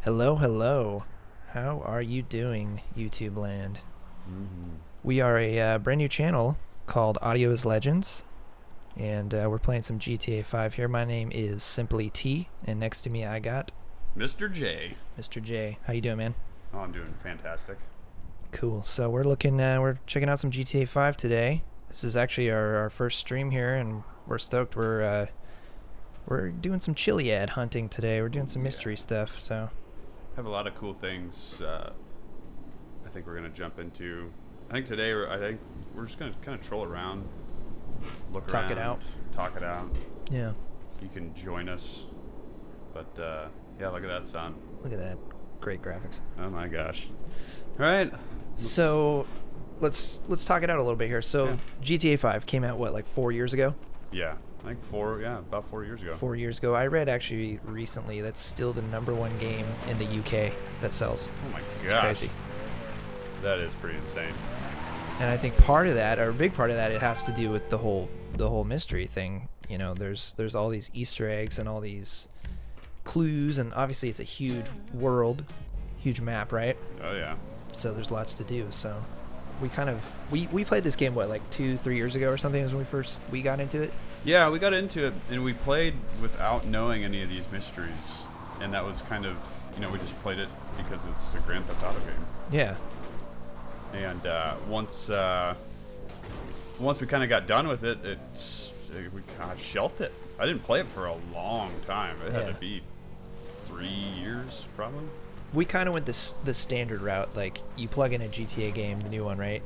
Hello, hello. How are you doing, YouTube land? Mm-hmm. We are a brand new channel called AdioisLegends, and we're playing some GTA5 here. My name is Simply T, and next to me I got Mr. J. Mr. J. How you doing, man? Oh, I'm doing fantastic. Cool. So we're checking out some GTA5 today. This is actually our first stream here, and we're stoked. We're doing some Chilliad hunting today. We're doing some mystery stuff. So Have a lot of cool things. I think we're gonna jump into. I think today we're just gonna kind of troll around, look Talk around, it out. talk it out. yeah, You can join us. But yeah, look at that sun. look at that. Great graphics. Oh my gosh. All right. So let's talk it out a little bit here. So Yeah. GTA 5 came out like 4 years ago? Yeah, I think about 4 years ago. 4 years ago. I read actually recently that's still the #1 game in the UK that sells. Oh my gosh. It's crazy. That is pretty insane. And I think part of that, or a big part of that, it has to do with the whole mystery thing. You know, there's all these Easter eggs and all these clues, and obviously it's a huge world, huge map, right? Oh yeah. So there's lots to do. So we played this game like 2-3 years ago or something was when we got into it. Yeah, we got into it and we played without knowing any of these mysteries, and that was kind of, we just played it because it's a Grand Theft Auto game. Yeah. And once we kind of got done with it, we kind of shelved it. I didn't play it for a long time. It had Yeah. to be 3 years probably. We kind of went the standard route. Like, you plug in a GTA game, the new one, right?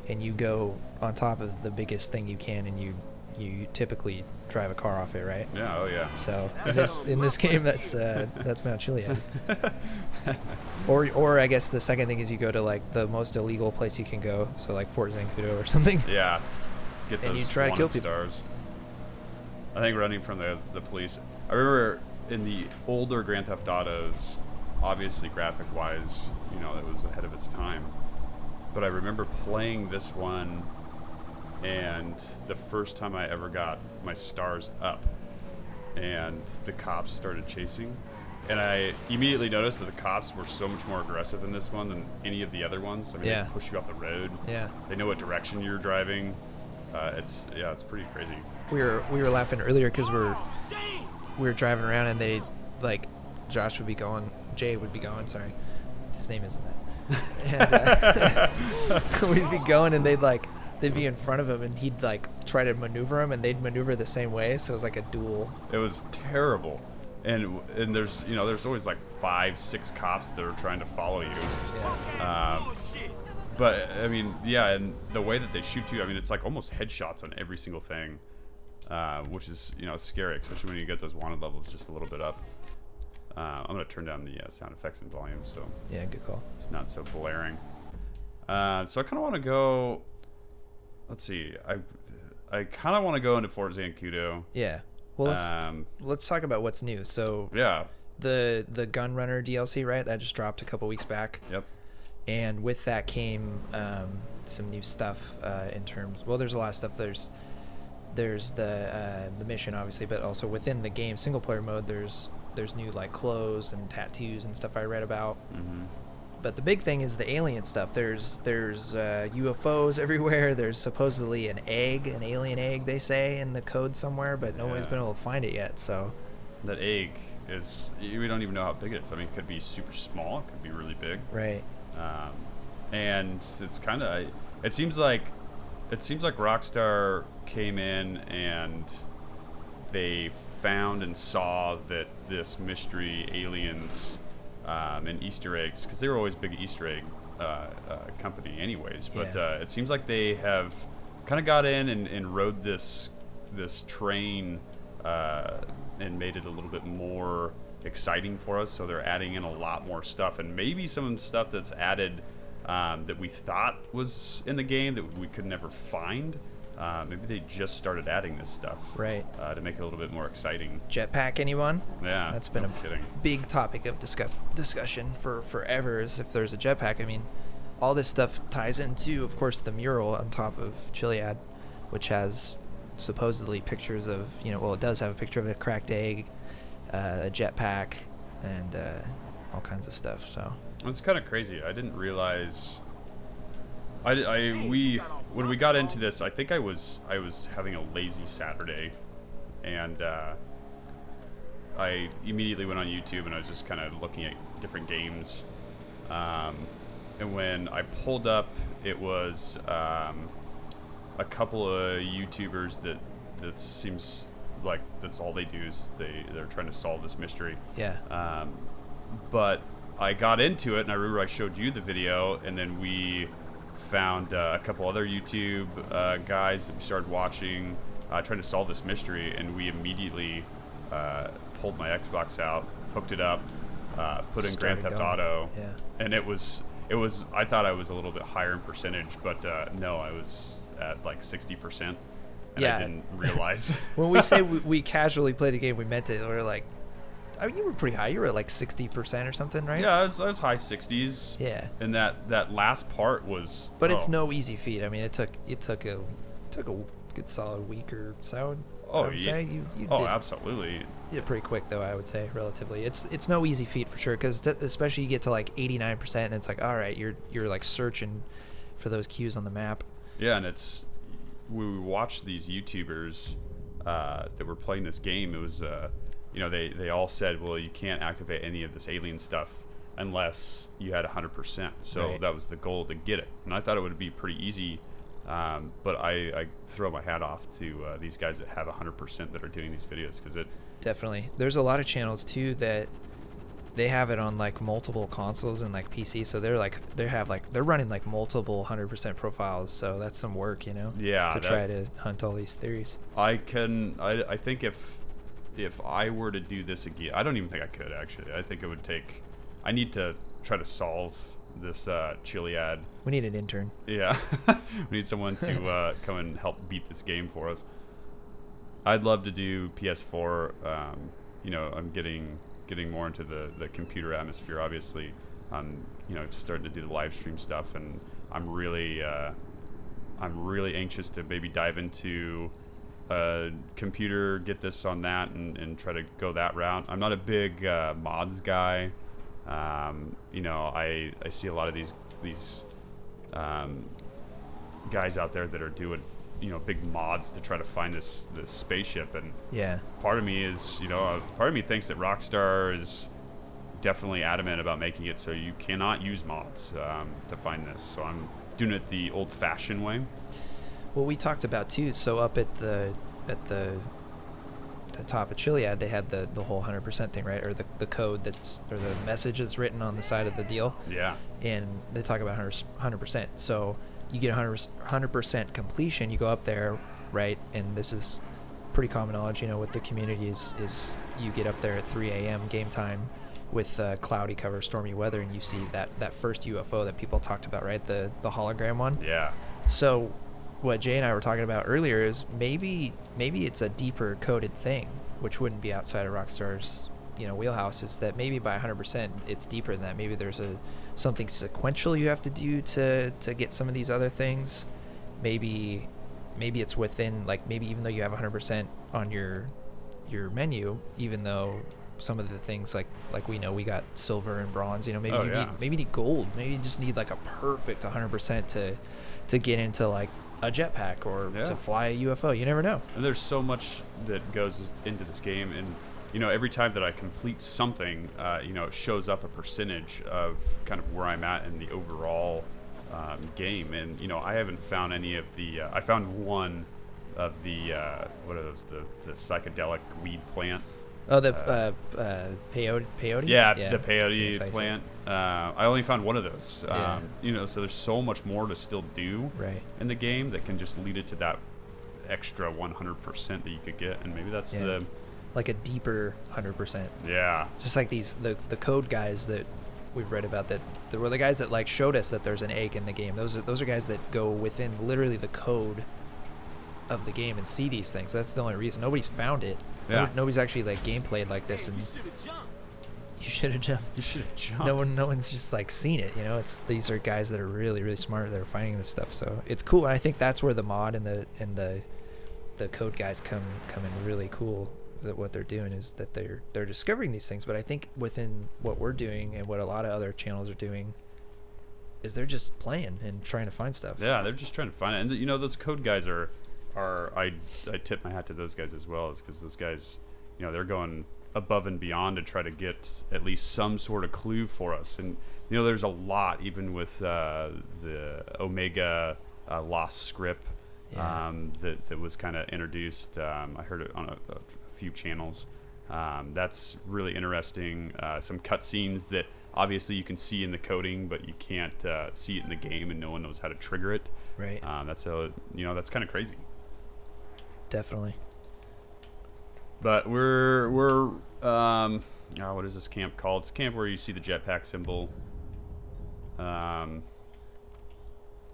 And you go on top of the biggest thing you can, and you typically drive a car off it, right? Yeah. Oh yeah. So in this game, that's Mount Chilliad. or I guess the second thing is you go to like the most illegal place you can go, so like Fort Zancudo or something. Yeah. Get those And you try to kill wanted people. stars. I think running from the police. I remember in the older Grand Theft Autos, obviously graphic-wise, it was ahead of its time. But I remember playing this one, and the first time I ever got my stars up, and the cops started chasing, and I immediately noticed that the cops were so much more aggressive in this one than any of the other ones. I mean, Yeah. they push you off the road. Yeah. They know what direction you're driving. It's pretty crazy. We were laughing earlier because we were driving around, and they, like, Josh would be going, Jay would be going, sorry, his name isn't that. And we'd be going, and they'd be in front of him, and he'd like try to maneuver him, and they'd maneuver the same way, so it was like a duel. It was terrible. And there's always like 5-6 cops that are trying to follow you. Yeah. But I mean, yeah, and the way that they shoot you, I mean, it's like almost headshots on every single thing, which is scary, especially when you get those wanted levels just a little bit up. I'm gonna turn down the sound effects and volume so Yeah, good call. it's not so blaring. So I kind of want to go. Let's see. I kind of want to go into Fort Zancudo. Yeah. Well, let's talk about what's new. So Yeah. the Gunrunner DLC, right? That just dropped a couple weeks back. Yep. And with that came some new stuff in terms. Well, there's a lot of stuff. There's the mission, obviously, but also within the game single player mode, there's new like clothes and tattoos and stuff I read about. Mm-hmm. But the big thing is the alien stuff. There's UFOs everywhere. There's supposedly an alien egg, they say, in the code somewhere, but nobody's been able to find it yet. So That egg is, we don't even know how big it is. I mean, it could be super small. It could be really big. right. And it's kind of, it seems like Rockstar came in and they found and saw that this mystery aliens and Easter eggs, because they were always big Easter egg company anyways, but Yeah. it seems like they have kind of got in and rode this train and made it a little bit more exciting for us. So they're adding in a lot more stuff, and maybe some stuff that's added that we thought was in the game that we could never find. Maybe they just started adding this stuff Right. to make it a little bit more exciting. Jetpack, anyone? Yeah, That's been no a kidding. big topic of discussion for forever, is if there's a jetpack. I mean, all this stuff ties into, of course, the mural on top of Chilliad, which has supposedly pictures of, well, it does have a picture of a cracked egg, a jetpack, and all kinds of stuff. So it's kind of crazy. I didn't realize. When we got into this, I think I was having a lazy Saturday, and I immediately went on YouTube and I was just kind of looking at different games. And when I pulled up, it was a couple of YouTubers that seems like that's all they do is they're trying to solve this mystery. yeah. But I got into it, and I remember I showed you the video, and then we found a couple other YouTube guys that we started watching trying to solve this mystery, and we immediately pulled my Xbox out, hooked it up, put in Grand Theft Auto, and it was I thought I was a little bit higher in percentage, but no, I was at like 60%, and I didn't realize. When we say we casually play the game, we meant it. We're like, I mean, you were pretty high. You were at like 60% or something, right? Yeah, I was high 60s. Yeah. And that last part was. But it's no easy feat. I mean, it took a good solid week or so. I would say you did. Absolutely. You did it pretty quick though. I would say relatively. It's no easy feat for sure, because especially you get to like 89% and it's like, all right, you're like searching for those cues on the map. Yeah, and it's we watched these YouTubers that were playing this game. It was they all said, well, you can't activate any of this alien stuff unless you had 100%. So right. That was the goal to get it. And I thought it would be pretty easy. But I throw my hat off to these guys that have 100% that are doing these videos, because it definitely. There's a lot of channels too that they have it on like multiple consoles and like PC, so they're running like multiple 100% profiles. So that's some work, Yeah. To try to hunt all these theories. I think if I were to do this again, I don't even think I could actually. I think it would take. I need to try to solve this Chilliad. We need an intern. Yeah, we need someone to come and help beat this game for us. I'd love to do PS4. I'm getting more into the computer atmosphere. Obviously, I'm just starting to do the live stream stuff, and I'm really anxious to maybe dive into computer, get this on that, and try to go that route. I'm not a big mods guy. I see a lot of these guys out there that are doing big mods to try to find this spaceship, and yeah, part of me thinks that Rockstar is definitely adamant about making it so you cannot use mods to find this. So I'm doing it the old-fashioned way. Well, we talked about too. So up at the top of Chilliad, they had the whole 100% thing, right? Or the code or the message that's written on the side of the deal. Yeah. And they talk about 100%. So you get 100% completion. You go up there, right? And this is pretty common knowledge, with the community is you get up there at 3 a.m. game time with cloudy cover, stormy weather, and you see that first UFO that people talked about, right? The hologram one. Yeah. So what Jay and I were talking about earlier is maybe it's a deeper coded thing, which wouldn't be outside of Rockstar's wheelhouse. Is that maybe by 100% it's deeper than that? Maybe there's something sequential you have to do to get some of these other things. Maybe it's within, like, maybe even though you have 100% on your menu, even though some of the things like we know we got silver and bronze, maybe you need gold. Maybe you just need like a perfect 100% to get into like a jetpack or to fly a UFO. You never know. And there's so much that goes into this game, and every time that I complete something, it shows up a percentage of kind of where I'm at in the overall game. And I haven't found any of the. I found one of the what are those? The psychedelic weed plant. Oh, the peyote. Yeah, the peyote plant. I only found one of those. So there's so much more to still do in the game that can just lead it to that extra 100% that you could get, and maybe that's like a deeper 100%. Yeah. Just like the code guys that we've read about that were the guys that like showed us that there's an egg in the game. Those are guys that go within literally the code of the game and see these things. That's the only reason. Nobody's found it. Yeah. Nobody's actually like gameplayed like this, and you should have jumped. You should have jumped. No one's just like seen it. These are guys that are really, really smart that are finding this stuff. So it's cool, and I think that's where the mod and the code guys come in really cool. that what they're doing is that they're discovering these things. But I think within what we're doing and what a lot of other channels are doing is they're just playing and trying to find stuff. Yeah, they're just trying to find it. And you know, those code guys are I tip my hat to those guys as well, is because those guys, you know, they're going above and beyond to try to get at least some sort of clue for us. And you know, there's a lot, even with the Omega lost script that was kind of introduced. I heard it on a few channels. That's really interesting. Some cutscenes that obviously you can see in the coding, but you can't see it in the game, and no one knows how to trigger it. Right. That's that's kind of crazy. Definitely. But we're what is this camp called? It's a camp where you see the jetpack symbol.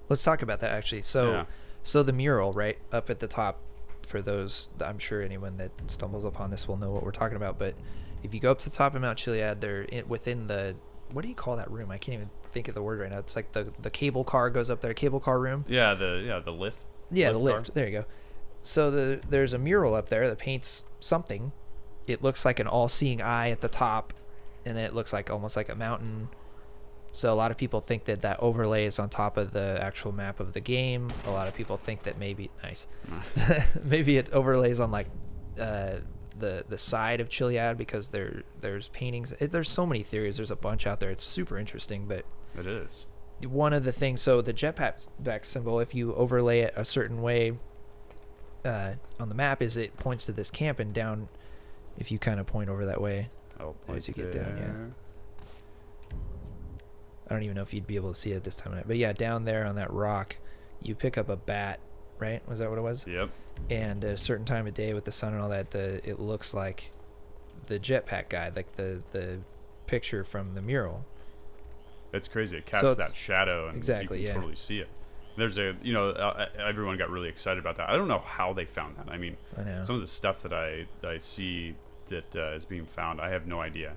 Let's talk about that actually. So the mural right up at the top, for those, I'm sure anyone that stumbles upon this will know what we're talking about, but if you go up to the top of Mount Chilliad, they're within the, what do you call that room? I can't even think of the word right now. It's like the cable car goes up there, cable car room. Yeah, the lift. Yeah, the lift. There you go. So there's a mural up there that paints something. It looks like an all-seeing eye at the top, and then it looks like almost like a mountain. So a lot of people think that overlay is on top of the actual map of the game. A lot of people think that maybe maybe it overlays on like the side of Chilliad, because there's paintings. There's so many theories. There's a bunch out there. It's super interesting, but it is. One of the things, so the jetpack symbol, if you overlay it a certain way on the map, is it points to this camp, and down, if you kind of point over that way, as you get down, yeah. I don't even know if you'd be able to see it at this time of night, but yeah, down there on that rock, you pick up a bat, right? Was that what it was? Yep. And at a certain time of day with the sun and all that, it looks like the jetpack guy, like the picture from the mural. It's crazy. It casts that shadow, and exactly, you can totally see it. There's everyone got really excited about that. I don't know how they found that. I mean, some of the stuff that I see that is being found, I have no idea.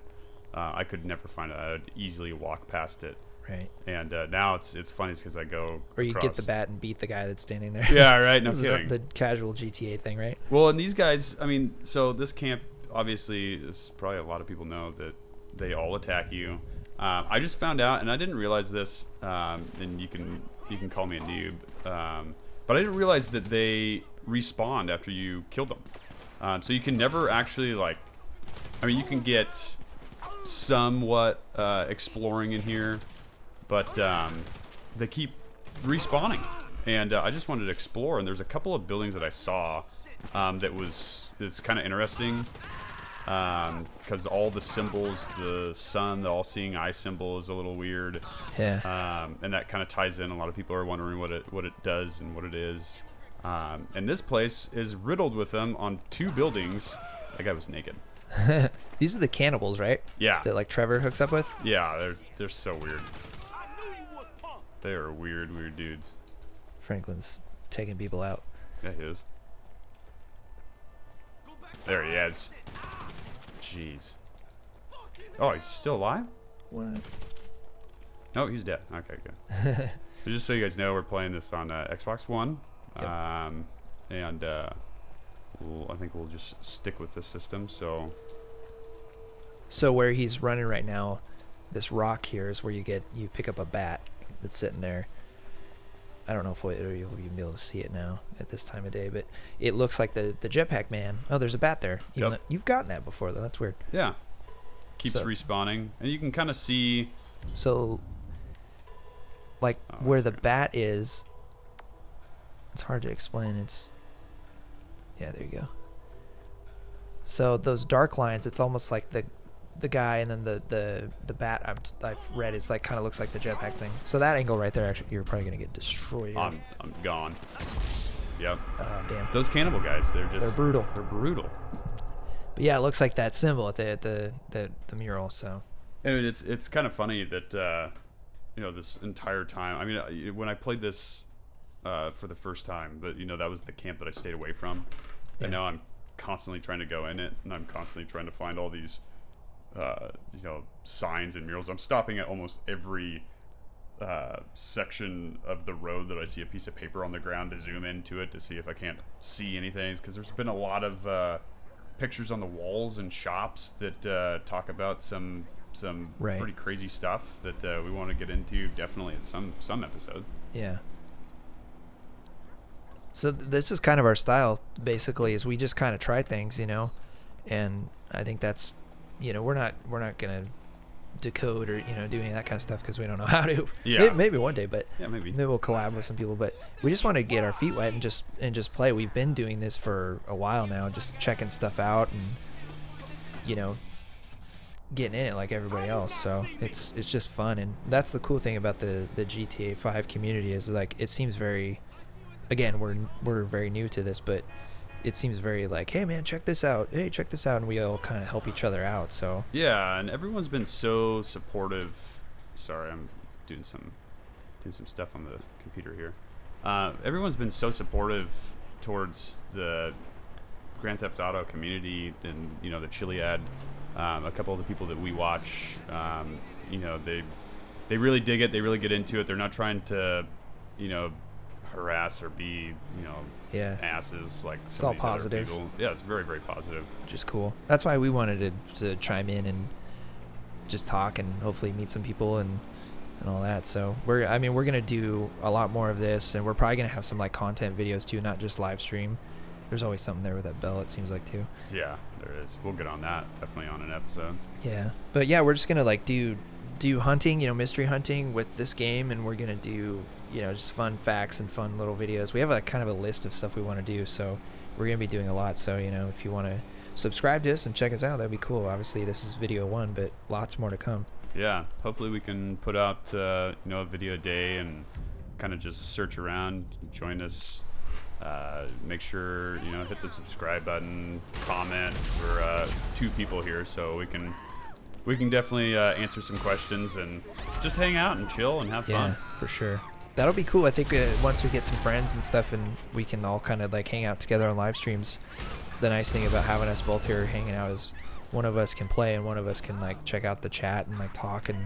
I could never find it. I'd easily walk past it. Right. And now it's funny because I go or you get the bat and beat the guy that's standing there. Yeah, right. No kidding. The casual GTA thing, right? Well, and these guys, I mean, so this camp, obviously, is probably a lot of people know that they all attack you. I just found out, and I didn't realize this, and you can call me a noob, but I didn't realize that they respawned after you killed them. So you can never actually, you can get somewhat exploring in here, but they keep respawning. And I just wanted to explore, and there's a couple of buildings that I saw that is kind of interesting. Because all the symbols, the sun, the all-seeing eye symbol is a little weird. Yeah. And that kind of ties in. A lot of people are wondering what it does and what it is. And this place is riddled with them on 2 buildings. That guy was naked. These are the cannibals, right? Yeah. That like Trevor hooks up with? Yeah, they're so weird. They are weird dudes. Franklin's taking people out. Yeah, he is. There he is. Jeez. Oh, he's still alive? What? No, he's dead. Okay, good. Just so you guys know, we're playing this on Xbox One. Yep. And I think we'll just stick with this system. So where he's running right now, this rock here is where you pick up a bat that's sitting there. I don't know if you'll be able to see it now at this time of day, but it looks like the jetpack man. Oh, there's a bat there. Yep. You've gotten that before, though. That's weird. Yeah. Keeps respawning. And you can kind of see... So, where the bat is, it's hard to explain. Yeah, there you go. So those dark lines, it's almost like the guy, and then the bat I've read is kind of looks like the jetpack thing. So that angle right there, actually, you're probably gonna get destroyed. I'm gone. Yep. Damn. Those cannibal guys, they're brutal. They're brutal. But yeah, it looks like that symbol at the mural. So. I mean, it's kind of funny that this entire time. I mean, when I played this for the first time, but that was the camp that I stayed away from. Yeah. And now I'm constantly trying to go in it, and I'm constantly trying to find all these signs and murals. I'm stopping at almost every section of the road that I see a piece of paper on the ground to zoom into it to see if I can't see anything, because there's been a lot of pictures on the walls and shops that talk about some Right. pretty crazy stuff that we want to get into definitely in some episode. Yeah. So this is kind of our style, basically, is we just kind of try things, and I think that's, we're not gonna decode or do any of that kind of stuff because we don't know how to. Yeah. Maybe one day, but Yeah, maybe we'll collab with some people. But we just want to get our feet wet and just play. We've been doing this for a while now, just checking stuff out and getting in it like everybody else. So it's just fun, and that's the cool thing about the GTA 5 community is like it seems very. Again, we're very new to this, but it seems very like, hey man, check this out. Hey, check this out, and we all kind of help each other out. So yeah, and everyone's been so supportive. Sorry, I'm doing some stuff on the computer here. Everyone's been so supportive towards the Grand Theft Auto community and the Chilliad. A couple of the people that we watch, they really dig it. They really get into it. They're not trying to, harass or be, asses like it's some all of these other positive. people. Yeah, it's very, very positive. Which is cool. That's why we wanted to chime in and just talk and hopefully meet some people and all that. So we're gonna do a lot more of this, and we're probably gonna have some like content videos too, not just live stream. There's always something there with that bell, it seems like, too. Yeah, there is. We'll get on that definitely on an episode. Yeah, but yeah, we're just gonna like do hunting, mystery hunting with this game, and we're gonna do just fun facts and fun little videos. We have a kind of a list of stuff we want to do, so we're gonna be doing a lot. So if you want to subscribe to us and check us out, that'd be cool. Obviously, this is video 1, but lots more to come. Yeah, hopefully we can put out a video a day and kind of just search around, join us. Make sure hit the subscribe button, comment. We're 2 people here, so we can definitely answer some questions and just hang out and chill and have fun. Yeah, for sure. That'll be cool. I think once we get some friends and stuff, and we can all kind of like hang out together on live streams. The nice thing about having us both here hanging out is one of us can play and one of us can like check out the chat and like talk, and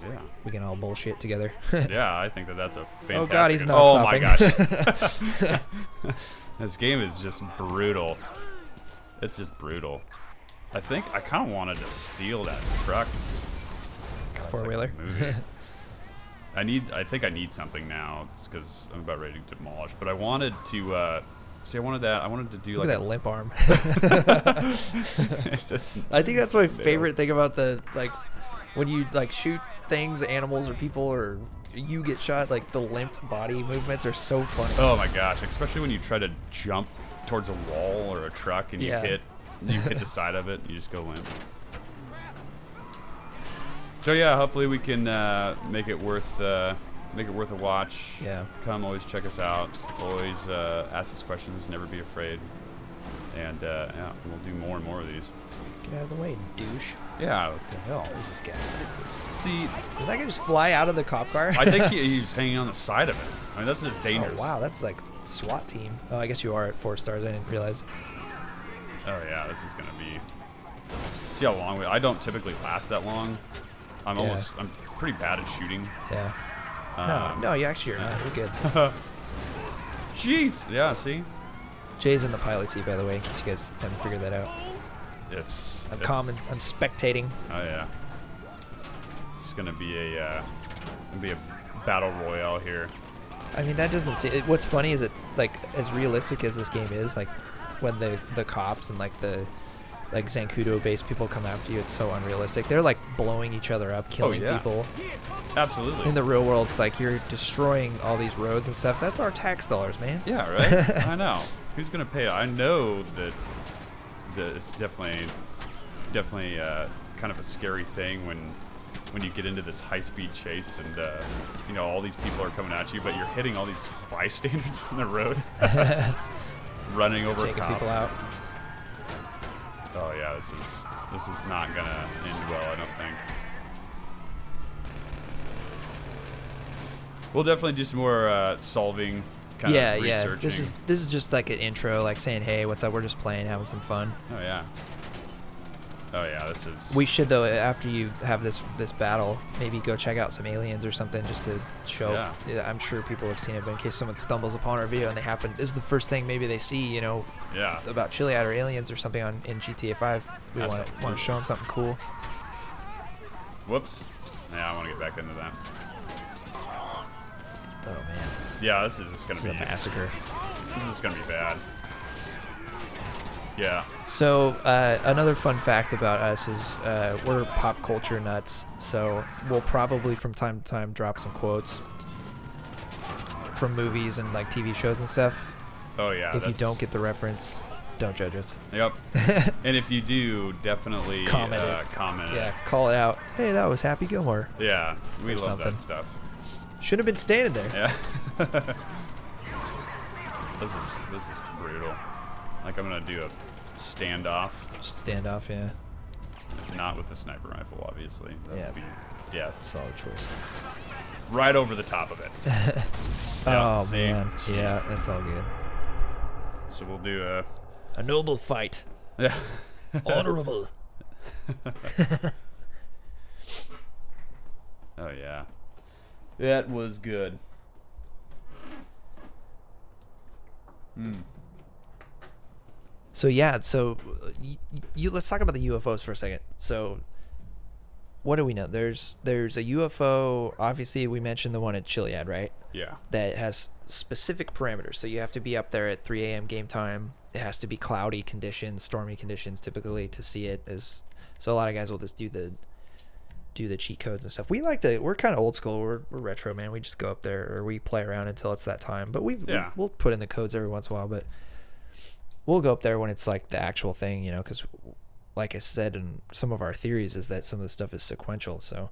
yeah, we can all bullshit together. Yeah, I think that's a fantastic. Oh God, he's not stopping. stopping. My gosh. This game is just brutal. It's just brutal. I think I kind of wanted to steal that truck. Four-wheeler. I think I need something now. It's because I'm about ready to demolish. But I wanted to I wanted to do Look like at that limp arm. It's just, I think that's my favorite thing about the like when you like shoot things, animals or people, or you get shot. Like the limp body movements are so funny. oh my gosh! Especially when you try to jump towards a wall or a truck and you hit the side of it, and you just go limp. So yeah, hopefully we can make it worth a watch. Yeah. Come, always check us out. Always ask us questions. Never be afraid. And yeah, we'll do more and more of these. Get out of the way, douche. Yeah, what the hell? What is this guy? What is this? See, did that guy just fly out of the cop car? I think he's hanging on the side of it. I mean, that's just dangerous. Oh wow, that's like SWAT team. Oh, I guess you are at 4 stars. I didn't realize. Oh yeah, this is gonna be. See how long I don't typically last that long. I'm pretty bad at shooting. Yeah. No, you actually are not. You're good. Jeez. Yeah. See. Jay's in the pilot seat, by the way, in case you guys haven't figured that out. I'm spectating. Oh yeah. It's gonna be a battle royale here. I mean, that doesn't seem. What's funny is that like as realistic as this game is, like when the cops and like the Zancudo-based people come after you, it's so unrealistic. They're like blowing each other up, killing people. Absolutely. In the real world, it's like you're destroying all these roads and stuff. That's our tax dollars, man. Yeah, right? I know. Who's gonna pay? I know that it's definitely kind of a scary thing when you get into this high-speed chase and all these people are coming at you, but you're hitting all these bystanders on the road, running over taking cops. people out. Oh yeah, this is not gonna end well, I don't think. We'll definitely do some more solving kind of researching. Yeah. This is just like an intro, like saying, hey, what's up? We're just playing, having some fun. Oh yeah. Oh yeah, this is. We should though, after you have this battle, maybe go check out some aliens or something just to show. Yeah. I'm sure people have seen it, but in case someone stumbles upon our video and they happen, this is the first thing maybe they see, you know, Yeah. about Chilliad or aliens or something in GTA5. We want to show them something cool. Whoops. Yeah, I want to get back into that. Oh man. Yeah, this is just gonna be a massacre. This is gonna be bad. Yeah. So another fun fact about us is we're pop culture nuts. So we'll probably from time to time drop some quotes from movies and like TV shows and stuff. Oh yeah. If you don't get the reference, don't judge us. Yep. And if you do, definitely comment it. Yeah, call it out. Hey, that was Happy Gilmore. Yeah, we love something. that stuff. Should have been standing there. Yeah. This is brutal. Like I'm gonna do a standoff. Standoff, yeah. Not with the sniper rifle, obviously. That would be death. Solid choice. Right over the top of it. Oh see? man, Jeez. yeah, that's all good. So we'll do A noble fight. Yeah. Honorable. Oh yeah. That was good. So yeah, so let's talk about the UFOs for a second. So what do we know? There's a UFO. Obviously, we mentioned the one at Chilliad, right? Yeah. That has specific parameters. So you have to be up there at 3 a.m. game time. It has to be cloudy conditions, stormy conditions, typically to see it. So a lot of guys will just do the cheat codes and stuff. We're kind of old school. We're retro, man. We just go up there or we play around until it's that time. But we'll put in the codes every once in a while. But we'll go up there when it's like the actual thing, you know, because like I said in some of our theories is that some of the stuff is sequential. So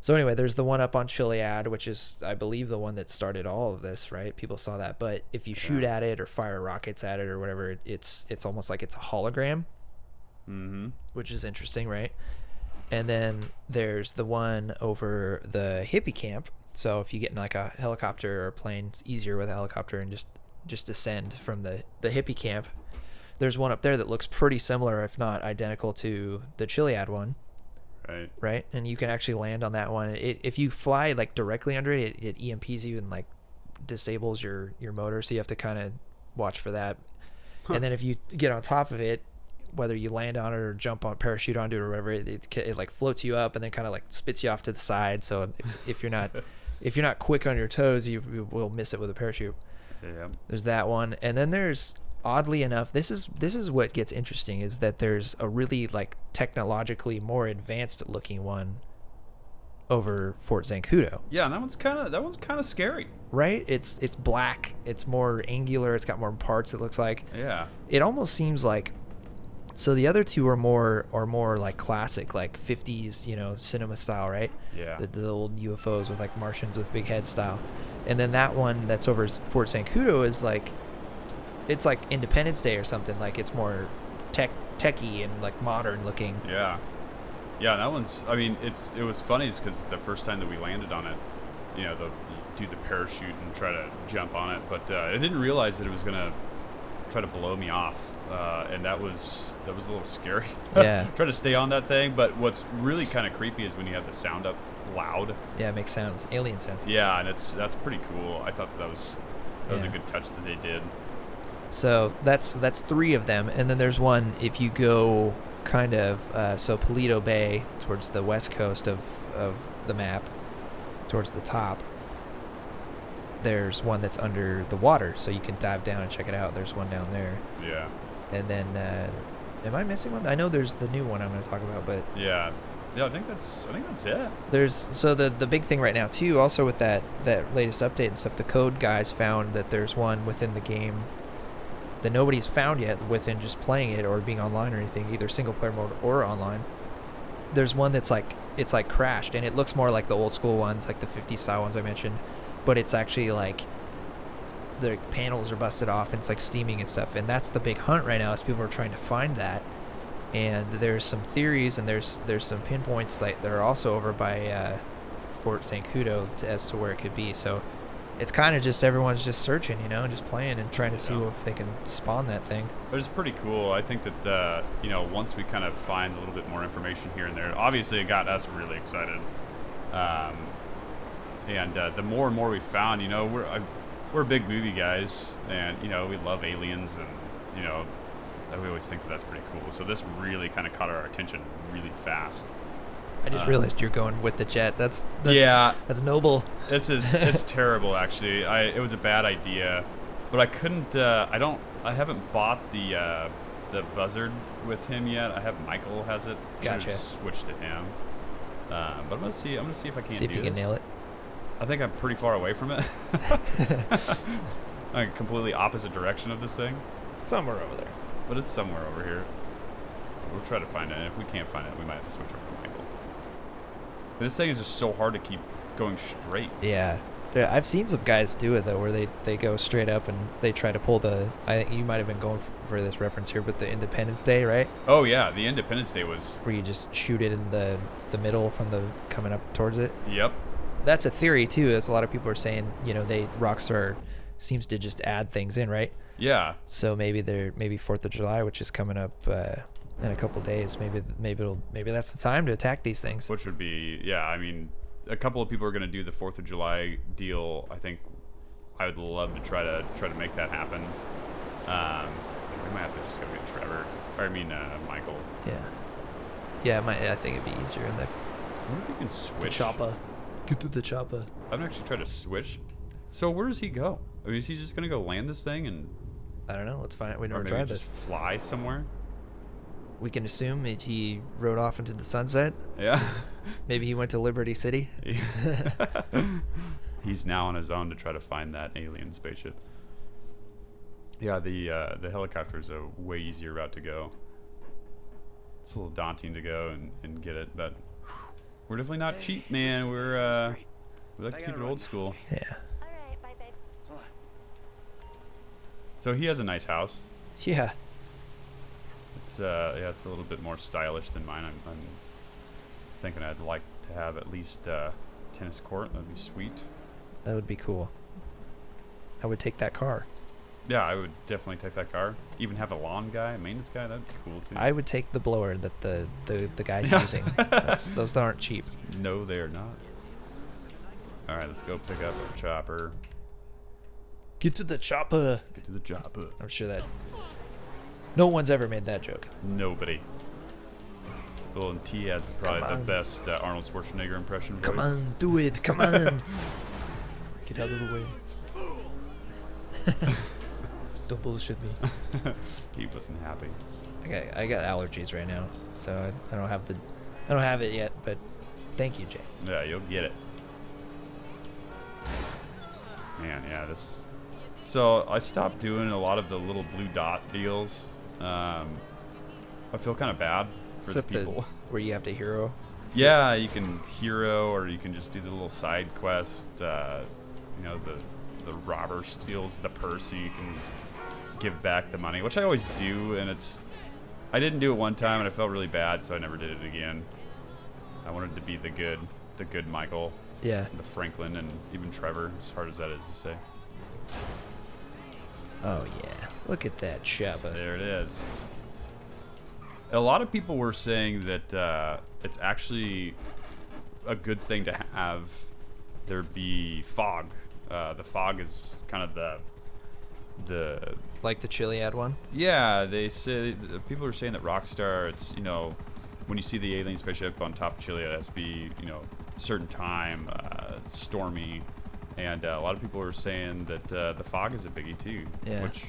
anyway, there's the one up on Chilliad, which is, I believe, the one that started all of this, right? People saw that. But if you shoot at it or fire rockets at it or whatever, it's almost like it's a hologram, which is interesting, right? And then there's the one over the hippie camp. So if you get in like a helicopter or a plane, it's easier with a helicopter and just descend from the hippie camp. There's one up there that looks pretty similar, if not identical, to the Chilliad one. Right. And you can actually land on that one. If you fly like directly under it, it EMPs you and like disables your motor. So you have to kind of watch for that. And then if you get on top of it, whether you land on it or jump on parachute onto it or whatever, it like floats you up and then kind of like spits you off to the side. So if you're not quick on your toes, you will miss it with a parachute. Yeah. There's that one. And then there's, oddly enough, this is what gets interesting, is that there's a really like technologically more advanced looking one over Fort Zancudo. Yeah, and that one's kind of scary. Right? It's black. It's more angular. It's got more parts, it looks like. Yeah. It almost seems like, so the other two are more like classic, like 50s, you know, cinema style, right? Yeah. The old UFOs with like Martians with big head style. And then that one that's over Fort Zancudo is like, it's like Independence Day or something. Like it's more techy and like modern looking. Yeah. Yeah, that one's, I mean, it was funny because the first time that we landed on it, you know, you do the parachute and try to jump on it, but I didn't realize that it was going to try to blow me off. And that was a little scary. Yeah. Try to stay on that thing, but what's really kind of creepy is when you have the sound up loud. Yeah, it makes sounds, alien sounds. Yeah, and that's pretty cool. I thought that was a good touch that they did. So that's 3 of them, and then there's one if you go kind of so Paleto Bay towards the west coast of the map, towards the top. There's one that's under the water, so you can dive down and check it out. There's one down there. Yeah. And then, am I missing one? I know there's the new one I'm going to talk about, but yeah, I think that's it. There's so the big thing right now too, also with that latest update and stuff. The code guys found that there's one within the game that nobody's found yet within just playing it or being online or anything, either single player mode or online. There's one that's like, it's like crashed, and it looks more like the old school ones, like the 50s style ones I mentioned, but it's actually like the panels are busted off and it's like steaming and stuff. And that's the big hunt right now, is people are trying to find that. And there's some theories and there's some pinpoints that are also over by Fort Zancudo as to where it could be. So it's kind of just everyone's just searching, you know, just playing and trying to see Yeah. if they can spawn that thing. But it's pretty cool. I think that you know, once we kind of find a little bit more information here and there, obviously it got us really excited. And the more and more we found, you know, we're big movie guys, and you know, we love aliens, and you know, we always think that that's pretty cool. So this really kind of caught our attention really fast. I just realized you're going with the jet. That's yeah, that's noble. it's terrible actually. It was a bad idea, but I couldn't. I haven't bought the buzzard with him yet. I have Michael has it. Gotcha. Switched to him. But I'm gonna see if I can. See if you can nail it. I think I'm pretty far away from it. Like completely opposite direction of this thing. Somewhere over there. But it's somewhere over here. We'll try to find it, and if we can't find it, we might have to switch over to Michael. This thing is just so hard to keep going straight. Yeah. I've seen some guys do it, though, where they go straight up and they try to pull the... I think you might have been going for this reference here, but the Independence Day, right? Oh, yeah. The Independence Day was... Where you just shoot it in the middle from the coming up towards it. Yep. That's a theory, too, as a lot of people are saying, you know, Rockstar seems to just add things in, right? Yeah. So maybe 4th of July, which is coming up in a couple days, maybe that's the time to attack these things. Which would be, yeah, I mean, a couple of people are going to do the 4th of July deal. I think I would love to try to make that happen. We might have to just go get Trevor, or I mean Michael. Yeah, I think it'd be easier in the... I wonder if you can switch. The chopper. Get to the chopper. I haven't actually tried to switch. So where does he go? I mean, is he just going to go land this thing and... I don't know. Let's find out. We or never maybe tried just this. fly somewhere? We can assume that he rode off into the sunset. Yeah. Maybe he went to Liberty City. He's now on his own to try to find that alien spaceship. Yeah, the helicopter's a way easier route to go. It's a little daunting to go and get it, but we're definitely not cheap, man. We like to keep it old school. Yeah. All right, bye, babe. So he has a nice house. Yeah. It's it's a little bit more stylish than mine. I'm thinking I'd like to have at least tennis court. That'd be sweet. That would be cool. I would take that car. Yeah, I would definitely take that car. Even have a lawn guy, a maintenance guy. That'd be cool too. I would take the blower that the guy's using. Those aren't cheap. No, they are not. All right, let's go pick up our chopper. Get to the chopper. Get to the chopper. I'm sure that no one's ever made that joke. Nobody. Bill and T has probably Come the on. best Arnold Schwarzenegger impression voice. Come on, do it. Come on. Get out of the way. Don't bullshit me. He wasn't happy. I got allergies right now, so I don't have it yet. But thank you, Jay. Yeah, you'll get it. Man, yeah, this. So I stopped doing a lot of the little blue dot deals. I feel kind of bad for Is the that people. where you have to hero? Yeah, you can hero, or you can just do the little side quest. You know, the robber steals the purse, so you can give back the money, which I always do. And I didn't do it one time, and I felt really bad, so I never did it again. I wanted to be the good Michael, Yeah. the Franklin, and even Trevor, as hard as that is to say. Oh yeah. Look at that chopper. There it is. A lot of people were saying that it's actually a good thing to have there be fog. The fog is kind of the Like the Chilliad one. yeah. They say people are saying that Rockstar. It's, you know, when you see the alien spaceship on top of Chilliad, it has to be, you know, certain time, stormy, and a lot of people are saying that the fog is a biggie too. Yeah. Which,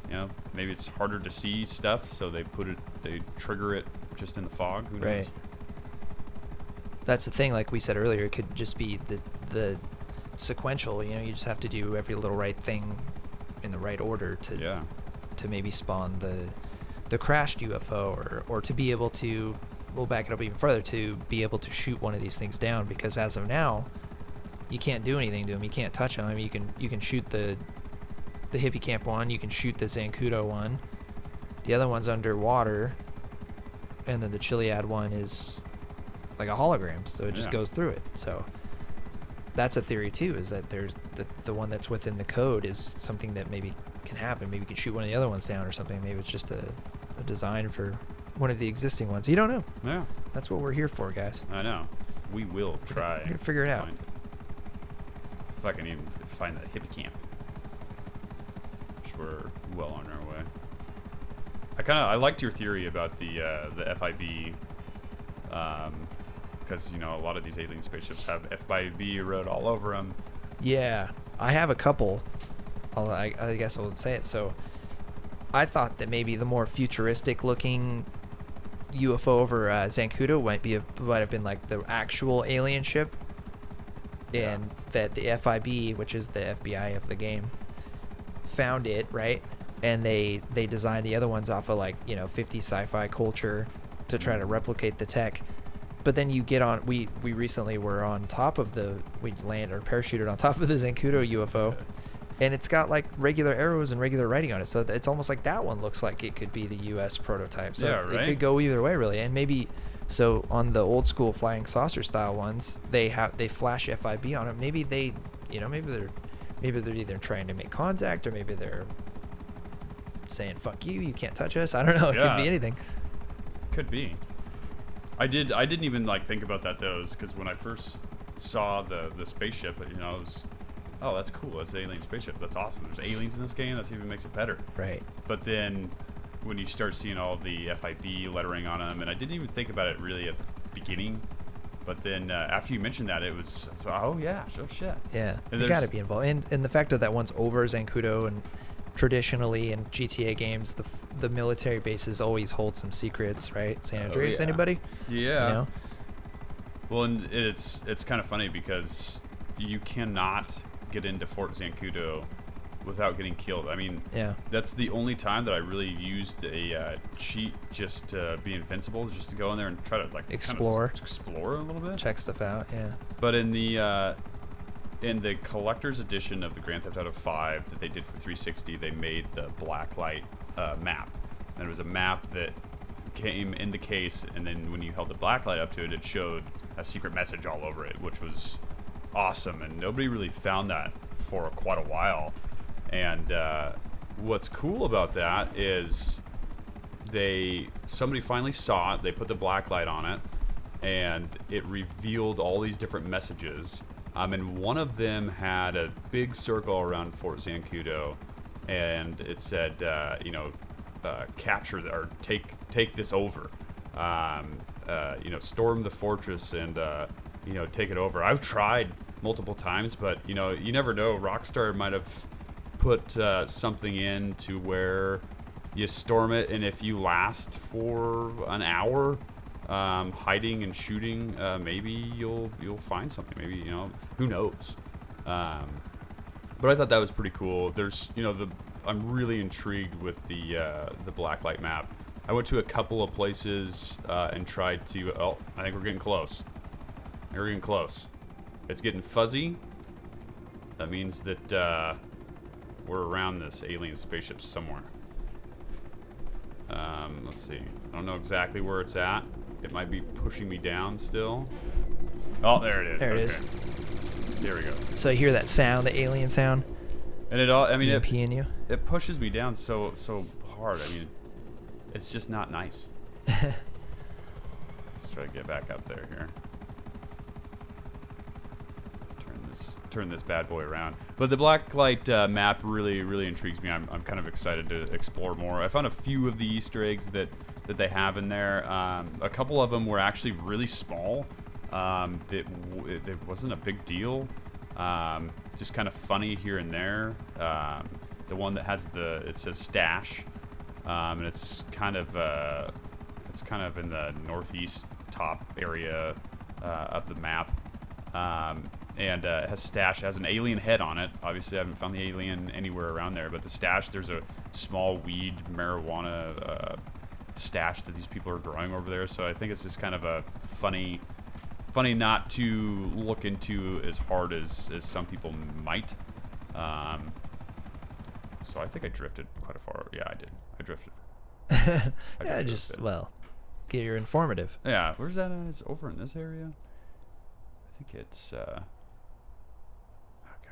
you know, maybe it's harder to see stuff, so they trigger it just in the fog. Who knows? Right. That's the thing. Like we said earlier, it could just be the sequential. You know, you just have to do every little right thing in the right order to maybe spawn the crashed UFO, or to be able to. We'll back it up even further, to be able to shoot one of these things down, because as of now, you can't do anything to them. You can't touch them. I mean, you can shoot the Hippie Camp one. You can shoot the Zancudo one. The other one's underwater, and then the Chilliad one is like a hologram, so it just Yeah. goes through it. So that's a theory too. Is that there's the one that's within the code is something that maybe can happen. Maybe you can shoot one of the other ones down or something. Maybe it's just a design for one of the existing ones. You don't know. Yeah. That's what we're here for, guys. I know. We will try. We're gonna figure it out. If I can even find that hippie camp. Which we're well on our way. I liked your theory about the FIB, because you know a lot of these alien spaceships have FIB wrote all over them. Yeah, I have a couple. I guess I would say it. So, I thought that maybe the more futuristic looking UFO over Zancudo might have been like the actual alien ship, and that the FIB, which is the FBI of the game, found it, right? And they designed the other ones off of like 50 sci-fi culture to try to replicate the tech. But then you get on, we recently were on top of we landed or parachuted on top of the Zancudo UFO, and it's got like regular arrows and regular writing on it. So it's almost like that one looks like it could be the US prototype. So it could go either way really. And maybe, so on the old school flying saucer style ones, they flash FIB on it. Maybe they, maybe they're either trying to make contact, or maybe they're saying "fuck you, you can't touch us." I don't know. It could be anything. Could be. I didn't even like think about that though, because when I first saw the spaceship, it was, oh, that's cool. That's an alien spaceship. That's awesome. There's aliens in this game. That even makes it better. Right. But then when you start seeing all the FIB lettering on them, and I didn't even think about it really at the beginning. But then after you mentioned that, it was, oh yeah, oh shit. Yeah, you got to be involved. And the fact that one's over Zancudo, and traditionally in GTA games, the military bases always hold some secrets, right? San Andreas, anybody? Yeah. Well, and it's kind of funny because you cannot get into Fort Zancudo without getting killed. I mean, that's the only time that I really used a cheat just to be invincible, just to go in there and try to like explore a little bit, check stuff out. Yeah. But in the collector's edition of the Grand Theft Auto 5 that they did for 360, they made the blacklight map, and it was a map that came in the case, and then when you held the blacklight up to it, it showed a secret message all over it, which was awesome, and nobody really found that for quite a while. And what's cool about that is somebody finally saw it, they put the black light on it, and it revealed all these different messages. And one of them had a big circle around Fort Zancudo, and it said, capture or take this over, storm the fortress and take it over. I've tried multiple times, but you never know. Rockstar might have put something in to where you storm it, and if you last for an hour hiding and shooting, maybe you'll find something. Maybe who knows. But I thought that was pretty cool. There's I'm really intrigued with the blacklight map. I went to a couple of places and tried to. Oh, I think we're getting close. We're getting close. It's getting fuzzy. That means that we're around this alien spaceship somewhere. Let's see. I don't know exactly where it's at. It might be pushing me down still. Oh, there it is. There it is. There we go. So you hear that sound, the alien sound? And it all, I mean, it pushes me down so hard. I mean, it's just not nice. Let's try to get back up there here. Turn this bad boy around. But the blacklight map really intrigues me. I'm kind of excited to explore more. I found a few of the Easter eggs that they have in there. A couple of them were actually really small. It wasn't a big deal. Just kind of funny here and there. The one that has it says stash, and it's kind of in the northeast top area of the map. And it has stash. It has an alien head on it. Obviously, I haven't found the alien anywhere around there. But the stash, there's a small weed marijuana stash that these people are growing over there. So I think it's just kind of a funny not to look into as hard as some people might. So I think I drifted quite a far. Yeah, I did. I drifted. Yeah, just you're informative. Yeah, where's that? It's over in this area. I think it's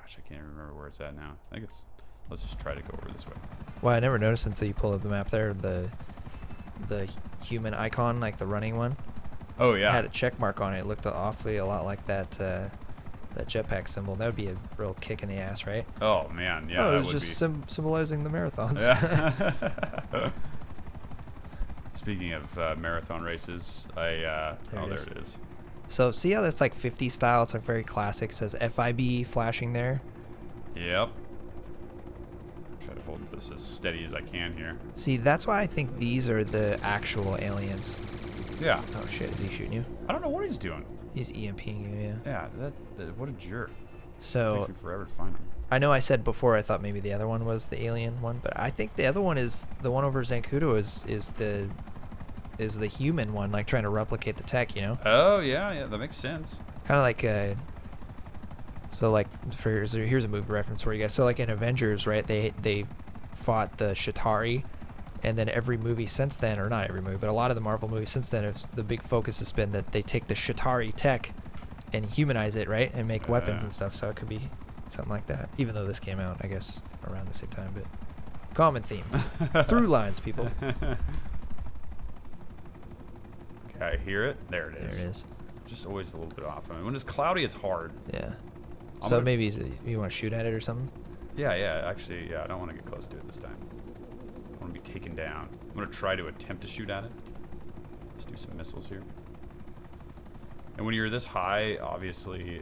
Gosh, I can't even remember where it's at now. I think it's. Let's just try to go over this way. Well, I never noticed until you pull up the map there. The human icon, like the running one. Oh yeah. It had a check mark on it. It looked awfully a lot like that jetpack symbol. That would be a real kick in the ass, right? Oh man, yeah. Oh, that it was would just be. symbolizing the marathons. Yeah. Speaking of marathon races, there it is. So see how that's like 50 style? It's like very classic. It says FIB flashing there. Yep. Try to hold this as steady as I can here. See, that's why I think these are the actual aliens. Yeah. Oh shit, is he shooting you? I don't know what he's doing. He's EMPing you, yeah. Yeah, what a jerk. So It takes me forever to find him. I know I said before I thought maybe the other one was the alien one, but I think the other one is the one over Zancudo is the human one, like trying to replicate the tech, you know? Oh yeah, that makes sense. Kind of like so like here's a movie reference for you guys. So like in Avengers, right? They fought the Shatari, and then every movie since then, or not every movie, but a lot of the Marvel movies since then, the big focus has been that they take the Shatari tech and humanize it, right, and make weapons and stuff. So it could be something like that. Even though this came out, I guess, around the same time, but common theme, through lines, people. Okay, I hear it. There it is. There it is. Just always a little bit off. I mean, when it's cloudy, it's hard. Yeah. I'm So gonna- maybe you want to shoot at it or something? Yeah. Actually, yeah. I don't want to get close to it this time. I want to be taken down. I'm gonna try to attempt to shoot at it. Let's do some missiles here. And when you're this high, obviously,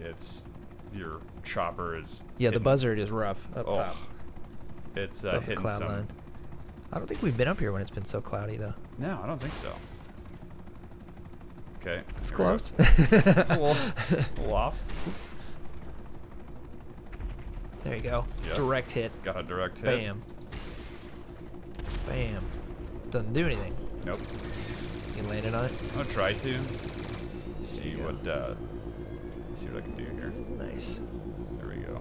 your chopper is. Yeah, the hitting- buzzard is rough up Oh, top. It's Above the hitting cloud some. line. I don't think we've been up here when it's been so cloudy, though. No, I don't think so. Okay. It's here we go. close. It's a little off. Oops. There you go. Yep. Direct hit. Got a direct hit. Bam. Bam. Doesn't do anything. Nope. You landed on it? I'm gonna try to see you go. what I can do here. Nice. There we go.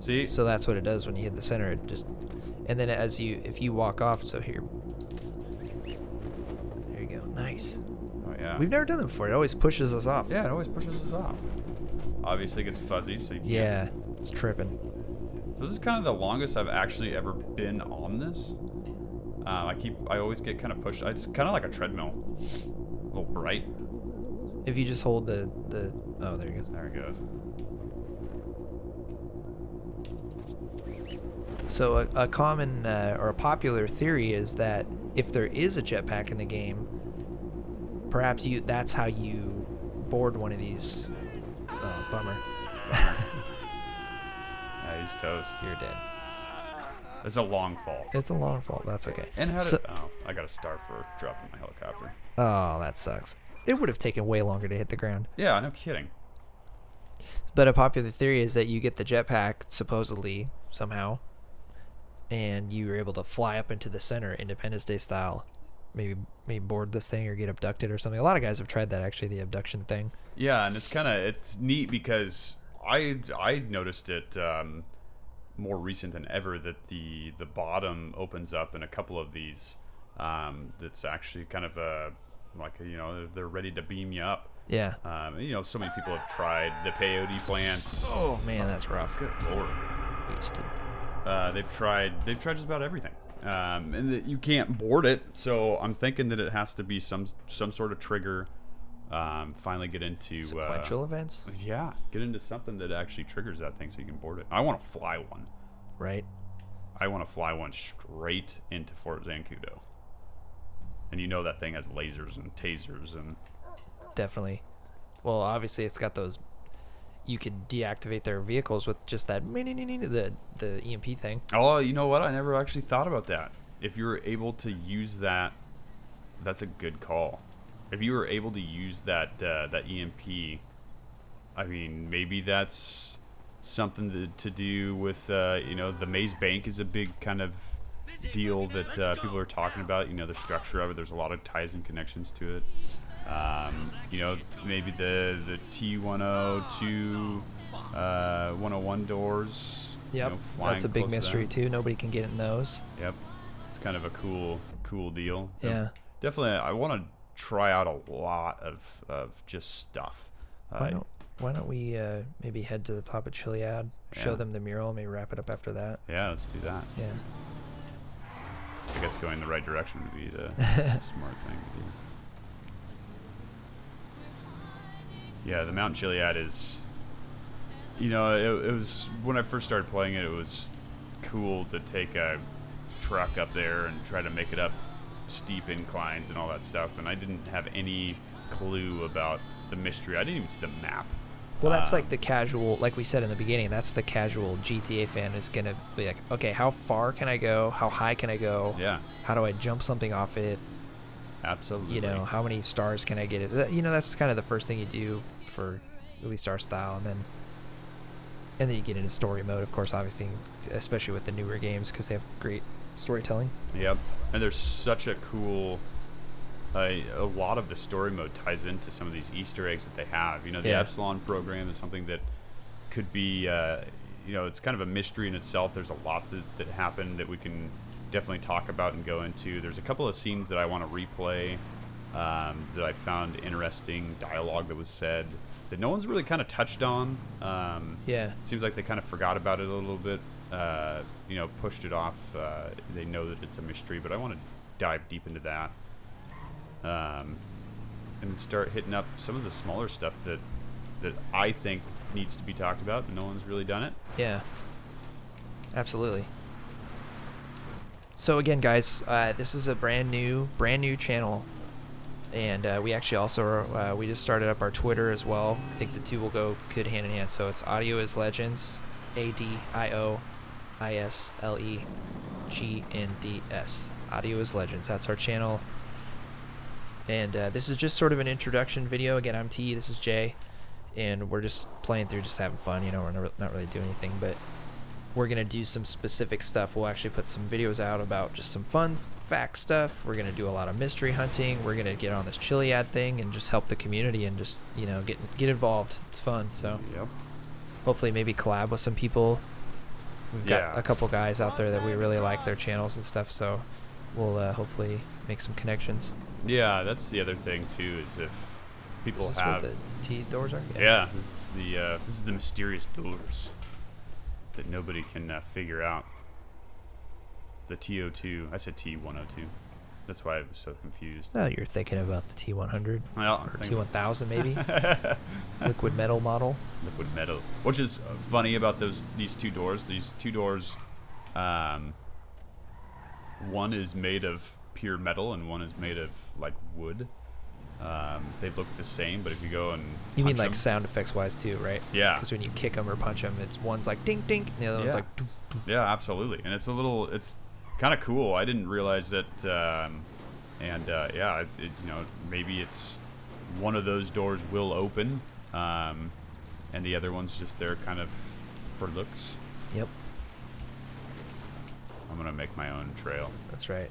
See? So that's what it does when you hit the center. It just, and then if you walk off, so here. There you go. Nice. Oh yeah. We've never done that before. It always pushes us off. Yeah, it always pushes us off. Obviously, it gets fuzzy, so you can't. Yeah, it's tripping. So this is kind of the longest I've actually ever been on this. I always get kind of pushed. It's kind of like a treadmill. A little bright. If you just hold the oh, there you go. There it goes. So a common or a popular theory is that if there is a jetpack in the game, perhaps that's how you board one of these. Bummer. Yeah, he's toast. You're dead. It's a long fall. It's a long fall. That's okay. And how So- did? Oh, I got a star for dropping my helicopter. Oh, that sucks. It would have taken way longer to hit the ground. Yeah, no kidding. But a popular theory is that you get the jetpack, supposedly, somehow, and you're able to fly up into the center, Independence Day style. Maybe board this thing or get abducted or something. A lot of guys have tried that, actually, the abduction thing. Yeah, and it's neat because I noticed it more recent than ever that the bottom opens up in a couple of these. That's actually kind of they're ready to beam you up. Yeah. So many people have tried the peyote plants. Oh, man, that's rough. Good lord. Beasted. They've tried just about everything. And that you can't board it, so I'm thinking that it has to be some sort of trigger. Finally get into Sequential events? Yeah, get into something that actually triggers that thing so you can board it. I want to fly one. Right. I want to fly one straight into Fort Zancudo. And that thing has lasers and tasers and. Definitely. Well, obviously, it's got those. You could deactivate their vehicles with just that the EMP thing. Oh, you know what? I never actually thought about that. If you're able to use that, that's a good call. If you were able to use that EMP, I mean, maybe that's something to do with the Maze Bank is a big kind of deal that people are talking about. The structure of it. There's a lot of ties and connections to it. Maybe the T102, 101 doors. Yep, that's a big mystery too. Nobody can get in those. Yep, it's kind of a cool deal. Yeah, definitely. I want to try out a lot of just stuff. Why don't why don't we maybe head to the top of Chilliad, show Yeah. them the mural, maybe wrap it up after that. Yeah, let's do that. Yeah. I guess going the right direction would be the smart thing to do. Yeah, the Mount Chiliad is, you know, it was, when I first started playing it, it was cool to take a truck up there and try to make it up steep inclines and all that stuff, and I didn't have any clue about the mystery. I didn't even see the map. Well, that's like the casual, like we said in the beginning, that's the casual GTA fan is going to be like, okay, how far can I go? How high can I go? Yeah. How do I jump something off it? Absolutely. You know, how many stars can I get it? You know, that's kind of the first thing you do for at least our style. And then you get into story mode, of course, obviously, especially with the newer games because they have great storytelling. Yep. And there's such a cool... a lot of the story mode ties into some of these Easter eggs that they have. You know, the Epsilon program is something that could be, you know, it's kind of a mystery in itself. There's a lot that happened that we can definitely talk about and go into. There's a couple of scenes that I want to replay that I found interesting, dialogue that was said that no one's really kind of touched on. Yeah. Seems like they kind of forgot about it a little bit, you know, pushed it off. They know that it's a mystery, but I want to dive deep into that. And start hitting up some of the smaller stuff that I think needs to be talked about, and no one's really done it. Yeah. Absolutely. So again, guys, this is a brand new channel, and we actually also we just started up our Twitter as well. I think the two will go good hand in hand. So it's AdioisLegends, AdioisLegends. AdioisLegends. That's our channel. And this is just sort of an introduction video. Again, I'm T, this is Jay, and we're just playing through, just having fun. You know, we're not really doing anything, but we're going to do some specific stuff. We'll actually put some videos out about just some fun fact stuff. We're going to do a lot of mystery hunting. We're going to get on this Chilliad thing and just help the community and just, you know, get involved. It's fun. So hopefully maybe collab with some people. We've got a couple guys out there that we really like their channels and stuff, so we'll hopefully make some connections. Yeah, that's the other thing too, is if people is this have where the T doors are? Yeah, this is the mysterious doors that nobody can figure out. The T02, I said T102. That's why I was so confused. Oh, you're thinking about the T100 Well, or T1000 maybe. Liquid metal model. Liquid metal, which is funny about these two doors. These two doors, one is made of pure metal and one is made of like wood. They look the same, but if you go and you mean like them, sound effects wise too, right? Yeah. Because when you kick them or punch them, it's one's like ding ding, and the other one's like. Doof, doof. Yeah, absolutely, and it's kind of cool. I didn't realize that, yeah, you know, maybe it's one of those doors will open, and the other one's just there kind of for looks. Yep. I'm gonna make my own trail. That's right.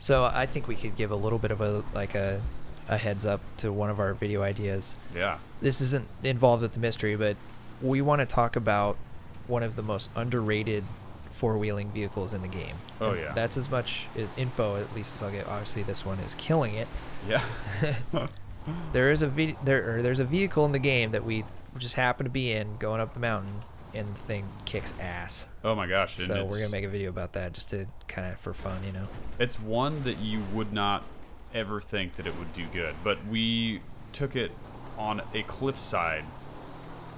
So I think we could give a little bit of a heads up to one of our video ideas. Yeah. This isn't involved with the mystery, but we want to talk about one of the most underrated four-wheeling vehicles in the game. Oh, and yeah. that's as much info, at least, as I'll get. Obviously, this one is killing it. Yeah. There's a vehicle in the game that we just happen to be in going up the mountain, and the thing kicks ass. Oh my gosh. And So we're going to make a video about that just to kind of for fun, you know. It's one that you would not ever think that it would do good, but we took it on a cliffside.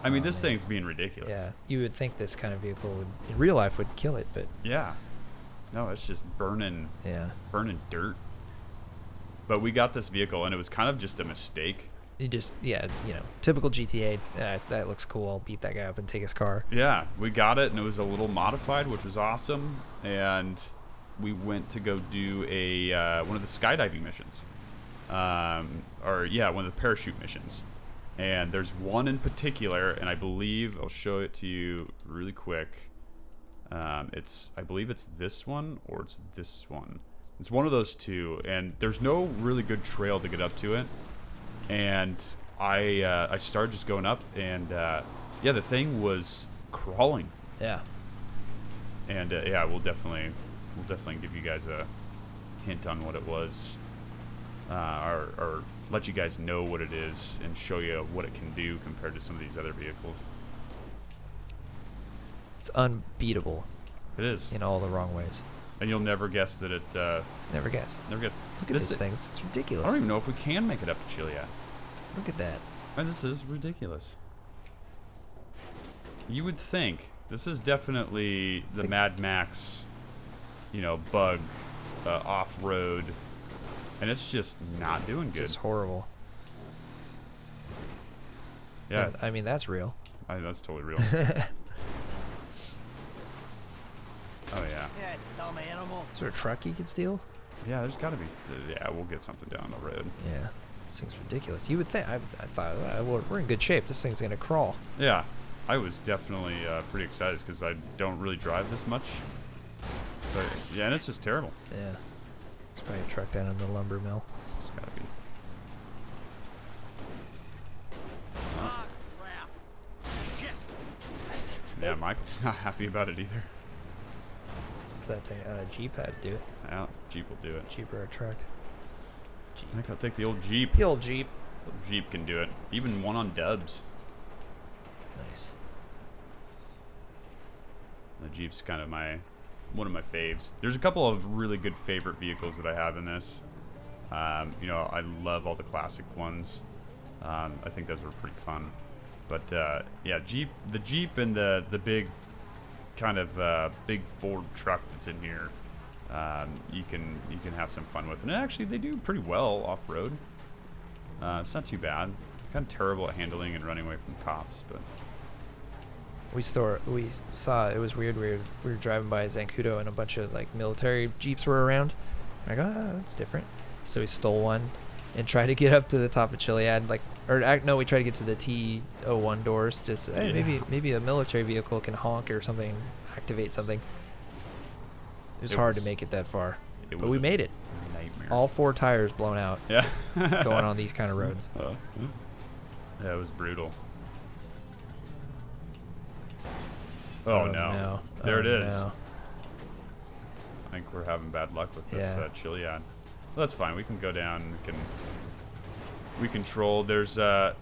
I mean, this thing's being ridiculous. Yeah, you would think this kind of vehicle would, in real life, would kill it, but Yeah. No, it's just burning dirt. But we got this vehicle, and it was kind of just a mistake. you just, you know, typical GTA. That looks cool. I'll beat that guy up and take his car. Yeah, we got it, and it was a little modified, which was awesome. And we went to go do one of the skydiving missions, one of the parachute missions. And there's one in particular, and I believe I'll show it to you really quick. I believe it's this one or it's this one. It's one of those two, and there's no really good trail to get up to it. And I started just going up, and the thing was crawling. Yeah. And we'll definitely give you guys a hint on what it was, or let you guys know what it is and show you what it can do compared to some of these other vehicles. It's unbeatable It is. in all the wrong ways. And you'll never guess that it... Never guess. never guess. Look at this thing. It's ridiculous. I don't even know if we can make it up to Chilliad. Look at that. And this is ridiculous. You would think this is definitely the Mad Max, you know, bug off-road, and it's just not doing good. Just horrible. Yeah, And, I mean, that's real. that's totally real. Oh yeah. Yeah, dumb animal. Is there a truck you could steal? Yeah, there's got to be. Yeah, we'll get something down the road. Yeah. This thing's ridiculous. You would think. I thought, we're in good shape. This thing's going to crawl. Yeah, I was definitely pretty excited because I don't really drive this much. So yeah, and it's just terrible. Yeah. It's probably a truck down in the lumber mill. It's got to be. Ah, crap. Shit. Yeah, Michael's not happy about it either. What's that thing? Jeep had to do it. Yeah, Jeep will do it. Jeep or a truck. Jeep. I think I'll take the old Jeep. The old Jeep. The Jeep can do it. Even one on dubs. Nice. The Jeep's kind of one of my faves. There's a couple of really good favorite vehicles that I have in this. You know, I love all the classic ones. I think those were pretty fun. But yeah, the Jeep and the big kind of big Ford truck that's in here, you can have some fun with. And actually, they do pretty well off road. It's not too bad. Kind of terrible at handling and running away from cops, but. We saw, it was weird. We were driving by Zancudo and a bunch of like military Jeeps were around. I go, that's different. So we stole one and tried to get up to the top of Chilliad. We tried to get to the T01 doors. Just hey, maybe a military vehicle can honk or something, activate something. It was hard to make it that far, but we made it. Nightmare. All 4 tires blown out. Yeah. Going on these kind of roads. Yeah, it was brutal. Oh no. There it is. No. I think we're having bad luck with this Chilliad. Well, that's fine. We can go down. We control. There's I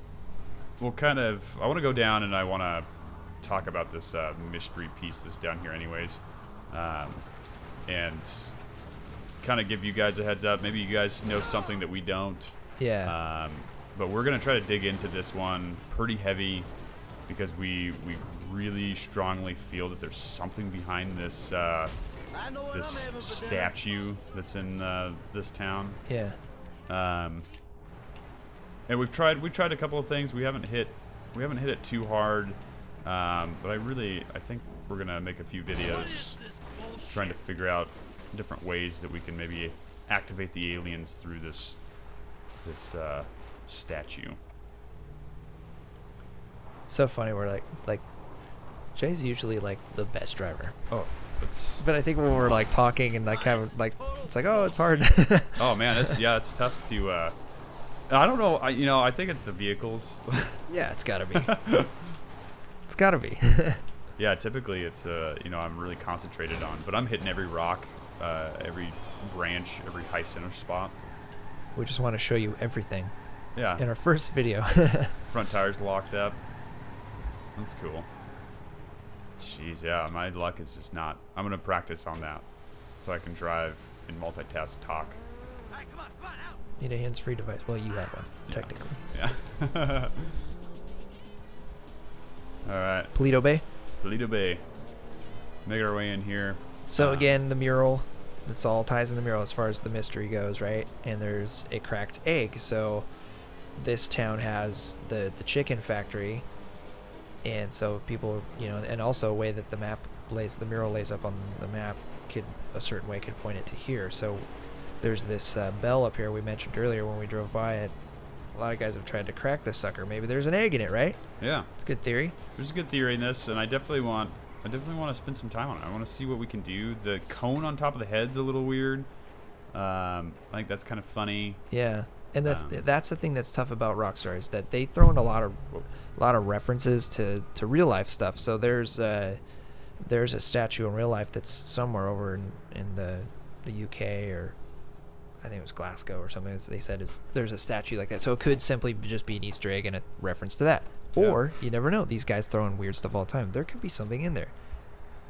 want to go down and I want to talk about this mystery piece that's down here anyways. And kind of give you guys a heads up. Maybe you guys know something that we don't. Yeah. But we're going to try to dig into this one pretty heavy because we really strongly feel that there's something behind this this statue that's in this town. Yeah. And we've tried a couple of things. We haven't hit it too hard. But I think we're gonna make a few videos trying to figure out different ways that we can maybe activate the aliens through this statue. So funny. We're like Jay's usually like the best driver. Oh, but I think when we're like talking and like kind of like it's like, oh, it's hard. Oh man, it's tough to. I don't know. I think it's the vehicles. Yeah, it's gotta be. It's gotta be. Yeah, typically it's I'm really concentrated on, but I'm hitting every rock, every branch, every high center spot. We just want to show you everything. Yeah. In our first video. Front tires locked up. That's cool. Jeez, yeah, my luck is just not. I'm gonna practice on that, so I can drive and multitask talk. Hey, come on, out. Need a hands-free device. Well, you have one, technically. Yeah. All right. Polito Bay. Polito Bay. Make our way in here. So again, the mural. It's all ties in the mural as far as the mystery goes, right? And there's a cracked egg. So this town has the chicken factory. And so people, and also a way that the mural lays up on the map a certain way could point it to here. So there's this bell up here we mentioned earlier when we drove by it. A lot of guys have tried to crack this sucker. Maybe there's an egg in it, right? Yeah. It's a good theory. There's a good theory in this, and I definitely want to spend some time on it. I want to see what we can do. The cone on top of the head's a little weird. I think that's kind of funny. Yeah. And that's the thing that's tough about Rockstar is that they throw in a lot of references to real life stuff. So there's a statue in real life that's somewhere over in the UK or I think it was Glasgow or something. They said there's a statue like that. So it could simply just be an Easter egg and a reference to that. Yeah. Or, you never know. These guys throw in weird stuff all the time. There could be something in there.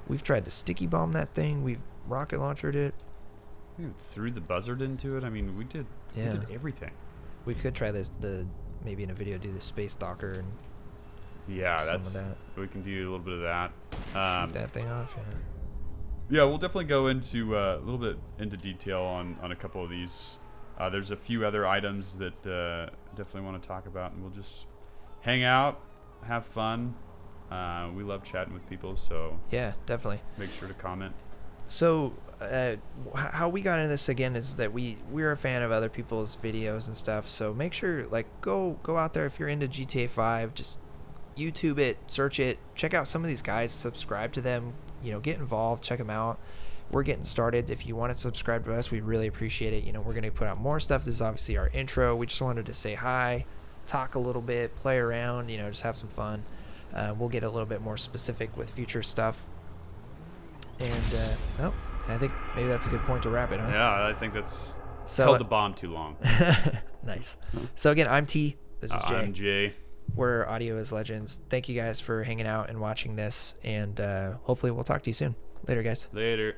We've tried to sticky bomb that thing. We've rocket launched it. We threw the buzzard into it. I mean, we did everything. We could try maybe in a video do the space docker and Yeah, some of that. we can do a little bit of that. Shoot that thing off. Yeah. Yeah, we'll definitely go into a little bit into detail on a couple of these. There's a few other items that definitely want to talk about, and we'll just hang out, have fun. We love chatting with people, so Yeah, definitely. make sure to comment. So, how we got into this again is that we're a fan of other people's videos and stuff. So make sure, like, go out there if you're into GTA 5. Just YouTube it, search it, check out some of these guys, subscribe to them. You know, get involved, check them out. We're getting started. If you want to subscribe to us, we really appreciate it. You know, we're going to put out more stuff. This is obviously our intro. We just wanted to say hi, talk a little bit, play around. You know, just have some fun. We'll get a little bit more specific with future stuff. And I think maybe that's a good point to wrap it, huh? Yeah, I think that's So held the bomb too long. nice. So again, I'm T. This is Jay. I'm Jay. We're Audio is Legends. Thank you guys for hanging out and watching this, and hopefully we'll talk to you soon. Later, guys. Later.